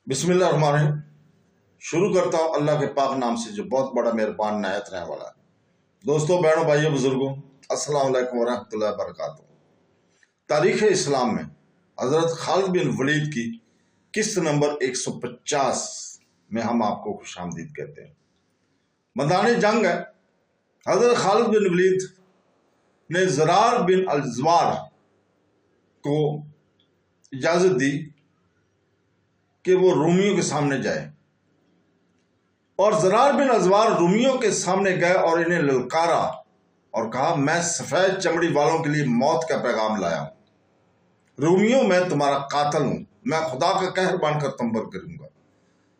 बिस्मिल्लाहिर्रहमानिर्रहीम। शुरू करता हूँ अल्लाह के पाक नाम से जो बहुत बड़ा मेहरबान नायत रहने वाला है। दोस्तों, बहनों, भाइयों, बुजुर्गों, अस्सलाम वालेकुम वरहमतुल्लाहि वबरकातुहू। तारीख़ इस्लाम में हज़रत खालिद बिन वलीद की किस्त नंबर 150 में हम आपको खुशामदीद कहते हैं। मैदान जंग है। हज़रत खालिद बिन वलीद ने ज़रार बिन अज़वार को इजाज़त दी कि वो रोमियों के सामने जाए, और ज़रार बिन अज़वार रोमियों के सामने गए और इन्हें ललकारा और कहा, मैं सफ़ेद चमड़ी वालों के लिए मौत का पैगाम लाया हूँ। रोमियों, मैं तुम्हारा कातिल हूँ। मैं खुदा का कहर बनकर तुम पर करूँगा।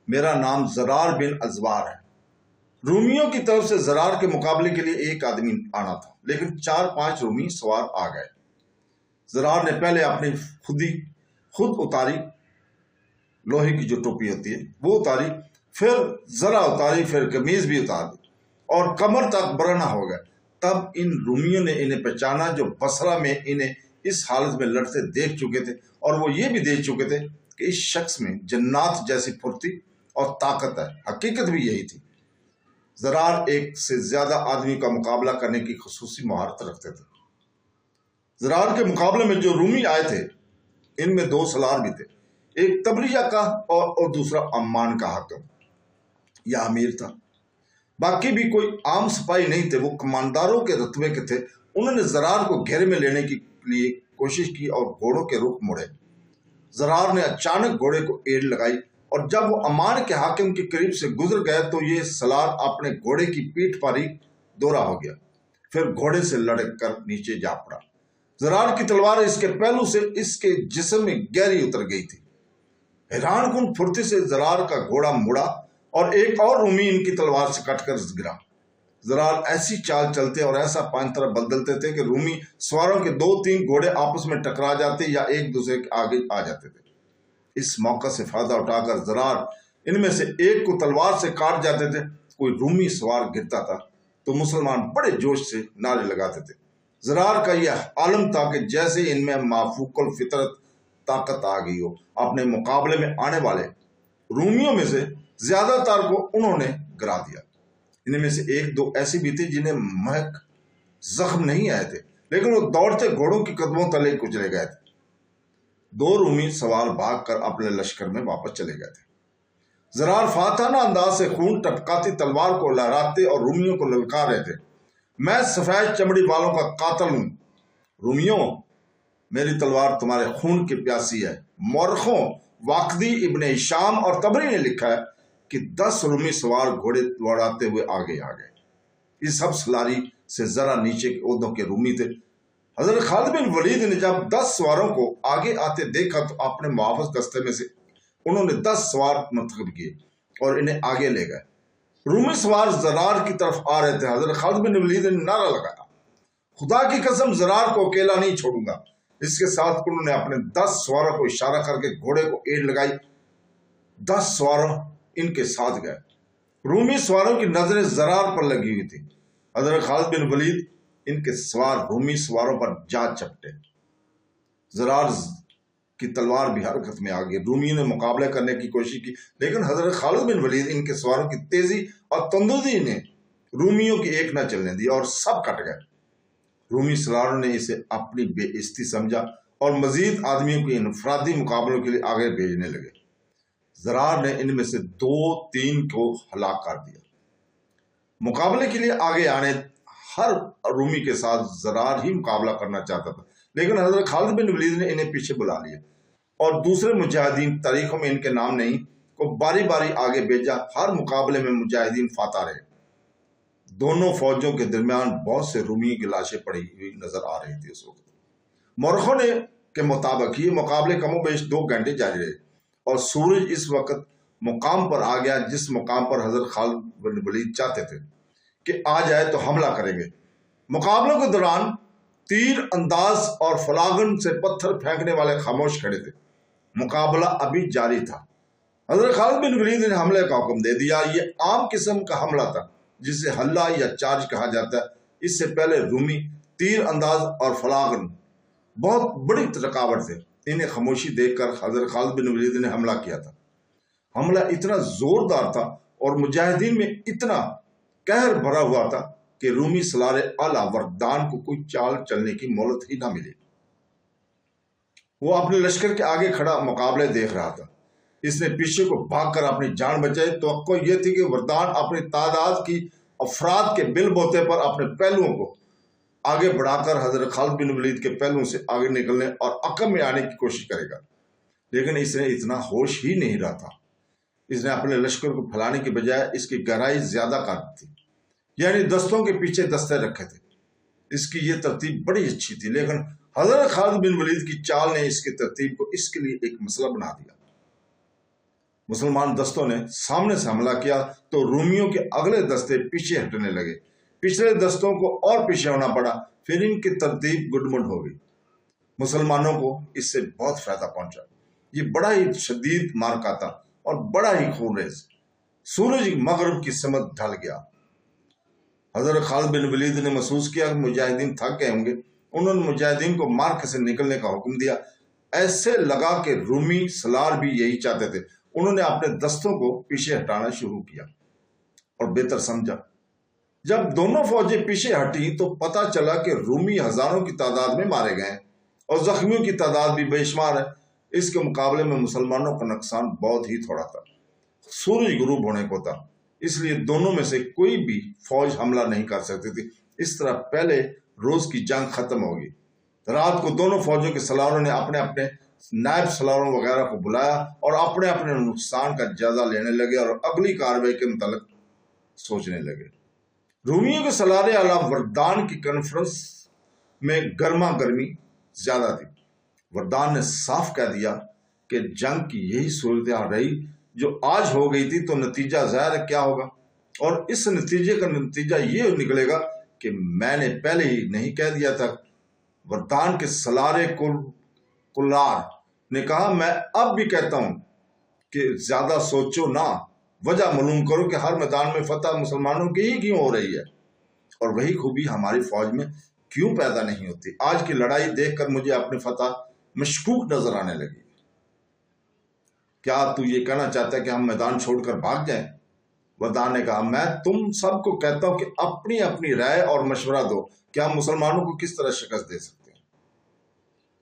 मेरा नाम ज़रार बिन अज़वार है। रोमियों की तरफ से ज़रार के मुकाबले के लिए एक आदमी आना था, लेकिन 4-5 रोमी सवार आ गए। ज़रार ने पहले अपनी खुद उतारी, लोहे की जो टोपी होती है वो उतारी, फिर जरा उतारी, फिर कमीज भी उतार दी और कमर तक बरना हो गए। तब इन रोमियों ने इन्हें पहचाना जो बसरा में इन्हें इस हालत में लड़ते देख चुके थे, और वो ये भी देख चुके थे कि इस शख्स में जन्नात जैसी फुर्ती और ताकत है। हकीकत भी यही थी। ज़रार एक से ज्यादा आदमी का मुकाबला करने की खुसूसी महारत रखते थे। ज़रार के मुकाबले में जो रूमी आए थे, इनमें 2 सलार भी थे, एक तबरिया का और दूसरा अम्मान का हाकिम या अमीर था। बाकी भी कोई आम सिपाही नहीं थे, वो कमांडरों के रुतबे के थे। उन्होंने ज़रार को घेरे में लेने के लिए कोशिश की और घोड़ों के रुख मुड़े। ज़रार ने अचानक घोड़े को एड़ लगाई, और जब वो अम्मान के हाकिम के करीब से गुजर गए तो ये सलार अपने घोड़े की पीठ पर ही दोरा हो गया, फिर घोड़े से लड़क कर नीचे जा पड़ा। ज़रार की तलवार इसके पहलू से इसके जिस्म में गहरी उतर गई थी। हैरान कुन फुर्ती से ज़रार का घोड़ा मुड़ा और एक और रूमी इनकी तलवार से कटकर गिरा। ज़रार ऐसी चाल चलते और ऐसा पांतरा बदलते थे कि रूमी सवारों के 2-3 घोड़े आपस में टकरा जाते या एक दूसरे के आगे आ जाते थे। इस मौका से फायदा उठाकर ज़रार इनमें से एक को तलवार से काट जाते थे। कोई रूमी सवार गिरता था तो मुसलमान बड़े जोश से नारे लगाते थे। ज़रार का यह आलम था कि जैसे इनमें माफूकुल फितरत ताकत आ गई हो। अपने मुकाबले में आने वाले रूमियों में से ज्यादातर को उन्होंने गिरा दिया। इनमें से 1-2 ऐसे भी थे जिन्हें महक जख्म नहीं आए थे, लेकिन वो दौड़ते घोड़ों के कदमों तले कुचले गए थे। 2 रूमी सवार भागकर अपने लश्कर में वापस चले गए थे। ज़रार फाताना अंदाज से खून टपकाती तलवार को लहराते और रूमियों को ललकार रहे थे, मैं सफेद चमड़ी वालों का कातिल हूं। रूमियों, मेरी तलवार तुम्हारे खून की प्यासी है। मौरखों, वाकदी, इब्ने हिशाम और तबरी ने लिखा है कि 10 रूमी सवार घोड़े दौड़ाते हुए आगे आ गए। इस सब सलारी से जरा नीचे के ओहदों के रूमी थे। हजरत खालिद बिन वलीद ने जब 10 सवारों को आगे आते देखा तो अपने मुहाफिज दस्ते में से उन्होंने 10 सवार मुंतखब किए और इन्हें आगे ले गए। रूमी सवार ज़रार की तरफ आ रहे थे। हजरत खालिद बिन वलीद ने नारा लगाया, खुदा की कसम, ज़रार को अकेला नहीं छोड़ूंगा। इसके साथ उन्होंने अपने 10 सवारों को इशारा करके घोड़े को एड़ लगाई। 10 सवारों इनके साथ गए। रूमी सवारों की नजरें ज़रार पर लगी हुई थी। हज़रत खालिद बिन वलीद इनके सवार रूमी सवारों पर जा चपटे। ज़रार की तलवार भी हरकत में आ गई। रूमी ने मुकाबला करने की कोशिश की, लेकिन हज़रत खालिद बिन वलीद इनके सवारों की तेजी और तंदुरुस्ती ने रूमियों की एक न चलने दी और सब कट गए। रूमी सलारों ने इसे अपनी बेइज्जती समझा और मजीद आदमियों के इनफरादी मुकाबलों के लिए आगे भेजने लगे। ज़रार ने इनमें से 2-3 को हलाक कर दिया। मुकाबले के लिए आगे आने हर रूमी के साथ ज़रार ही मुकाबला करना चाहता था, लेकिन हज़रत खालिद बिन वलीद ने इन्हें पीछे बुला लिया और दूसरे मुजाहिदीन, तारीखों में इनके नाम नहीं, को बारी बारी आगे भेजा। हर मुकाबले में मुजाहिदीन फाता रहे। दोनों फौजों के दरमियान बहुत से रूमियों की लाशें पड़ी हुई नजर आ रही थी। उस वक्त मौरखों ने के मुताबिक ये मुकाबले कमोबेश 2 घंटे जारी रहे और सूरज इस वक्त मुकाम पर आ गया जिस मुकाम पर हजरत खालिद बिन वलीद चाहते थे कि आ जाए तो हमला करेंगे। मुकाबलों के दौरान तीर अंदाज और फलागन से पत्थर फेंकने वाले खामोश खड़े थे। मुकाबला अभी जारी था। हजरत खालिद बिन वलीद ने हमले का हुक्म दे दिया। ये आम किस्म का हमला था जिसे हल्ला या चार्ज कहा जाता है। इससे पहले रूमी तीर अंदाज और फलागन बहुत बड़ी रुकावट थे। इन्हें खामोशी देखकर हजरत खालिद बिन वलीद ने हमला किया था। हमला इतना जोरदार था और मुजाहिदीन में इतना कहर भरा हुआ था कि रूमी सलार आला वरदान को कोई चाल चलने की मोहलत ही ना मिली। वो अपने लश्कर के आगे खड़ा मुकाबले देख रहा था। इसने पीछे को भागकर अपनी जान बचाई। तो यह थी कि वरदान अपनी तादाद की अफराद के बिल बोते पर अपने पहलुओं को आगे बढ़ाकर हजरत खालिद बिन वलीद के पहलुओं से आगे निकलने और अकब में आने की कोशिश करेगा, लेकिन इसने इतना होश ही नहीं रहा था। इसने अपने लश्कर को फैलाने की बजाय इसकी गहराई ज्यादा कर दी थी, यानी दस्तों के पीछे दस्ते रखे थे। इसकी ये तरतीब बड़ी अच्छी थी, लेकिन हजरत खालिद बिन वलीद की चाल ने इसकी तरतीब को इसके लिए एक मसला बना दिया। मुसलमान दस्तों ने सामने से हमला किया तो रूमियों के अगले दस्ते पीछे हटने लगे। पिछले दस्तों को और पीछे होना पड़ा। फिर इनकी तरतीब गुडमुड हो गई। मुसलमानों को इससे बहुत फायदा पहुंचा। ये बड़ा ही शदीद मार्का था और बड़ा ही खूनरेज। सूरज मगरब की समत ढल गया। हजरत खालिद बिन वलीद ने महसूस किया कि मुजाहिदीन थक गए होंगे। उन्होंने मुजाहिदीन को मार्के से निकलने का हुक्म दिया। ऐसे लगा कि रूमी सलार भी यही चाहते थे। उन्होंने अपने दस्तों को पीछे हटाना शुरू किया और बेहतर समझा। जब दोनों फौजें पीछे हटी तो पता चला कि रूमी हजारों की तादाद में मारे गए और जख्मियों की तादाद भी बेशुमार है। इसके मुकाबले में मुसलमानों का नुकसान बहुत ही थोड़ा था। सूरज गुरूब होने को था, इसलिए दोनों में से कोई भी फौज हमला नहीं कर सकती थी। इस तरह पहले रोज की जंग खत्म होगी। रात को दोनों फौजों के सलारों ने अपने अपने नायब सलारों वगैरह को बुलाया और अपने अपने नुकसान का जायजा लेने लगे और अगली कार्रवाई के मुताबिक सोचने लगे। रूमियों के सलारे आला वरदान की कॉन्फ्रेंस में गर्मा गर्मी ज्यादा थी। वरदान ने साफ कह दिया कि जंग की यही सूरत रही जो आज हो गई थी, तो नतीजा ज़ाहिर है क्या होगा। और इस नतीजे का नतीजा ये निकलेगा कि मैंने पहले ही नहीं कह दिया था। वरदान के सलारे कुलार ने कहा, मैं अब भी कहता हूं कि ज्यादा सोचो ना, वजह मालूम करो कि हर मैदान में फतह मुसलमानों की ही क्यों हो रही है और वही खूबी हमारी फौज में क्यों पैदा नहीं होती। आज की लड़ाई देखकर मुझे अपनी फतह मशकूक नजर आने लगी। क्या तू ये कहना चाहता है कि हम मैदान छोड़कर भाग जाएं? वरदान ने कहा, मैं तुम सबको कहता हूं कि अपनी अपनी राय और मशवरा दो कि हम मुसलमानों को किस तरह शिकस्त दे सकते हैं।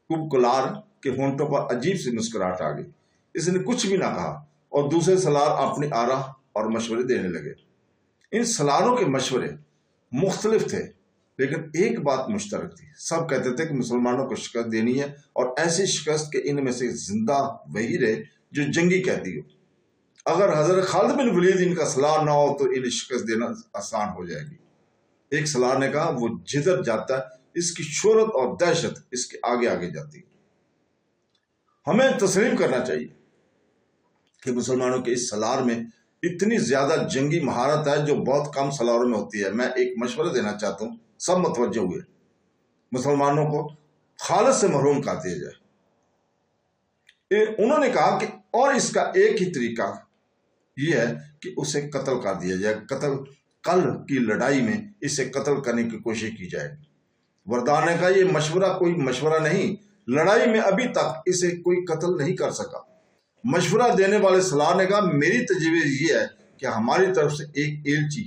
कुबकुलार के होंठों पर अजीब सी मुस्कुराहट आ गई। इसने कुछ भी ना कहा और दूसरे सलार अपनी आरा और मशवरे देने लगे। इन सलारों के मशवरे मुख्तलिफ थे, लेकिन एक बात मुश्तरक थी। सब कहते थे कि मुसलमानों को शिकस्त देनी है और ऐसी शिकस्त के इनमें से जिंदा वही रहे जो जंगी कहती हो। अगर हजरत खालिद बिन वलीद इनका सलार ना हो तो इन्हें शिकस्त देना आसान हो जाएगी। एक सलार ने कहा, वो जिधर जाता है इसकी शोहरत और दहशत इसके आगे आगे जाती है। हमें तस्लीम करना चाहिए कि मुसलमानों के इस सलार में इतनी ज्यादा जंगी महारत है जो बहुत कम सलारों में होती है। मैं एक मशवरा देना चाहता हूँ, सब मुतवज्जो हुए। मुसलमानों को खालिद से महरूम कर दिया जाए। उन्होंने कहा कि और इसका एक ही तरीका यह है कि उसे कत्ल कर दिया जाए। कल की लड़ाई में इसे कत्ल करने की कोशिश की जाएगी। वरदान ने कहा, यह मशवरा कोई मशवरा नहीं, लड़ाई में अभी तक इसे कोई कत्ल नहीं कर सका। मशवरा देने वाले सलार ने कहा, मेरी तजवीज़ ये है कि हमारी तरफ से एक एलची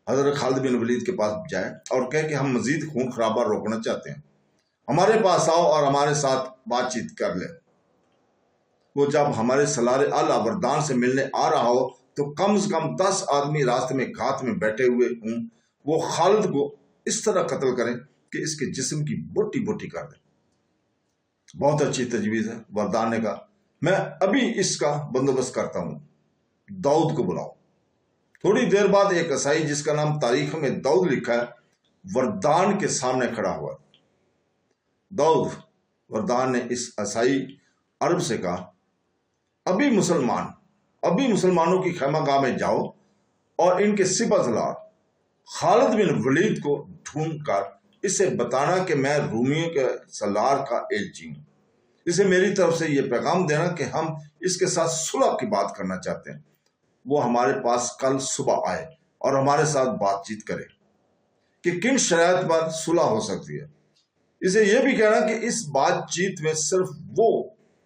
हजरत खालिद बिन वलीद के पास जाए और कहे कि हम मजीद खून खराबा रोकना चाहते हैं, हमारे पास आओ और हमारे साथ बातचीत कर ले। वो जब हमारे सलारे आला वरदान से मिलने आ रहा हो तो कम से कम 10 आदमी रास्ते में घात में बैठे हुए हों, वो खालिद को इस तरह कत्ल करें कि इसके जिस्म की बोटी बोटी कर दें। बहुत अच्छी तजवीज़ है। वरदान ने कहा, मैं अभी इसका बंदोबस्त करता हूं, दाऊद को बुलाओ। थोड़ी देर बाद एक ईसाई जिसका नाम तारीख में दाऊद लिखा है, वरदान के सामने खड़ा हुआ। दाऊद, वरदान ने इस ईसाई अरब से कहा, अभी मुसलमानों की खैमागाह में जाओ और इनके सिपहसालार खालिद बिन वलीद को ढूंढ कर इसे बताना कि मैं रूमियों के सलार का एलची हूं। इसे मेरी तरफ से यह पैगाम देना कि हम इसके साथ सुलह की बात करना चाहते हैं। वो हमारे पास कल सुबह आए और हमारे साथ बातचीत करे कि किन शराइत पर सुलह हो सकती है। इसे यह भी कहना कि इस बातचीत में सिर्फ वो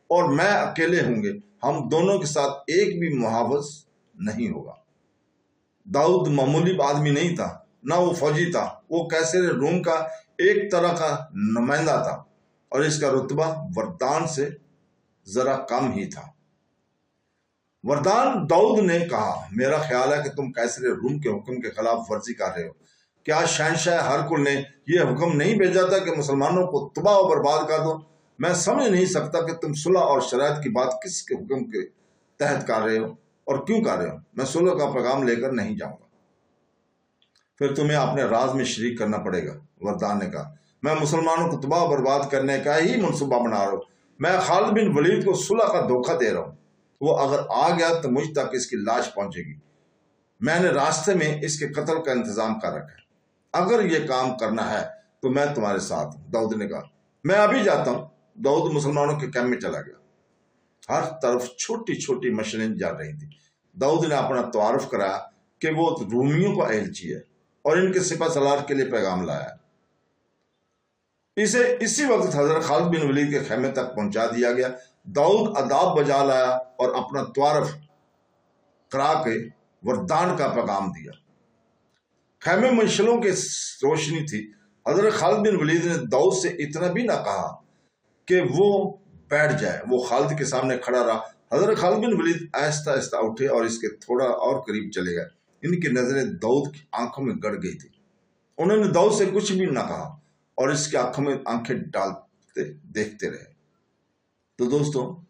اور میں اکیلے ہوں گے، ہم دونوں کے ساتھ ایک بھی محافظ نہیں ہوگا۔ داؤد معمولی آدمی نہیں تھا، نہ وہ فوجی تھا، وہ قیصر روم کا ایک طرح کا نمائندہ تھا، اور اس کا رتبہ وردان سے ذرا کم ہی تھا۔ وردان داؤد نے کہا، میرا خیال ہے کہ تم قیصر روم کے حکم کے خلاف ورزی کر رہے ہو۔ کیا شہنشاہ ہرکل نے یہ حکم نہیں بھیجا تھا کہ مسلمانوں کو تباہ و برباد کر دو؟ میں سمجھ نہیں سکتا کہ تم صلح اور شرائط کی بات کس کے حکم کے تحت کر رہے ہو اور کیوں کر رہے ہو۔ میں صلح کا پیغام لے کر نہیں جاؤں گا۔ پھر تمہیں اپنے راز میں شریک کرنا پڑے گا۔ وردان نے کہا، میں مسلمانوں کو تباہ و برباد کرنے کا ہی منصوبہ بنا رہا ہوں۔ میں خالد بن ولید کو صلح کا دھوکہ دے رہا ہوں۔ وہ اگر آ گیا تو مجھ تک اس کی لاش پہنچے گی۔ میں نے راستے میں اس کے قتل کا انتظام کر رکھا ہے۔ اگر یہ کام کرنا ہے تو میں تمہارے ساتھ ہوں۔ داؤد نے کہا، میں ابھی جاتا ہوں۔ داؤد مسلمانوں کے کیمپ میں چلا گیا۔ ہر طرف چھوٹی چھوٹی مشلیں جل رہی تھیں۔ داؤد نے اپنا تعارف کرایا کہ وہ رومیوں کا ایلچی ہے اور ان کے سپہ سالار کے لیے پیغام لایا ہے۔ اسے اسی وقت حضرت خالد بن ولید کے خیمے تک پہنچا دیا گیا۔ داؤد اداب بجا لایا اور اپنا تعارف کرا کے وردان کا پیغام دیا۔ خیمے میں مشلوں کی روشنی تھی۔ حضرت خالد بن ولید نے داؤد سے اتنا بھی نہ کہا کہ وہ بیٹھ جائے، وہ خالد کے سامنے کھڑا رہا۔ حضرت خالد بن ولید آہستہ آہستہ اٹھے اور اس کے تھوڑا اور قریب چلے گئے۔ ان کی نظریں داؤد کی آنکھوں میں گڑ گئی تھی۔ انہوں نے داؤد سے کچھ بھی نہ کہا اور اس کی آنکھوں میں آنکھیں ڈالتے دیکھتے رہے۔ تو دوستو،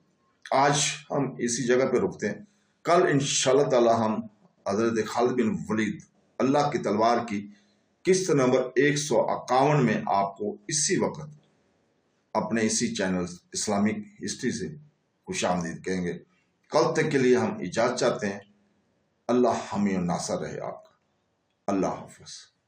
آج ہم اسی جگہ پہ رکتے ہیں۔ کل انشاءاللہ تعالی ہم حضرت خالد بن ولید اللہ کی تلوار کی قسط نمبر 151 میں آپ کو اسی وقت اپنے اسی چینل اسلامک ہسٹری سے خوش آمدید کہیں گے۔ کل تک کے لیے ہم اجازت چاہتے ہیں۔ اللہ حامی و ناصر رہے آپ کا۔ اللہ حافظ۔